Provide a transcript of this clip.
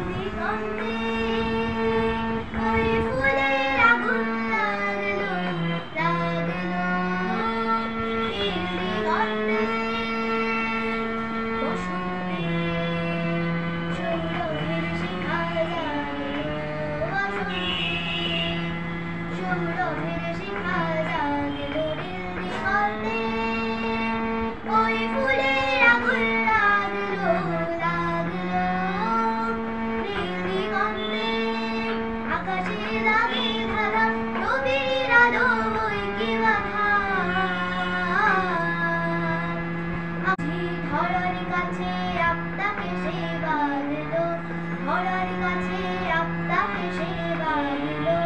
দিগন্তে ওই ফুলের আগুন লাগলো লাগলো নীল দিগন্তে বসন্তে সৌরভের শিখা জাগলো বসন্তে সৌরভের শিখা জাগলো নীল দিগন্তে ওই ফুলের আগুন লাগলো লাগলো নীল দিগন্তে আকাশে লাগে ধারা রবির আলো বই কি বাধা ধরার কাছে আপনাকে সে বাঁধলো ধরার কাছে আপনাকে সে বাঁধলো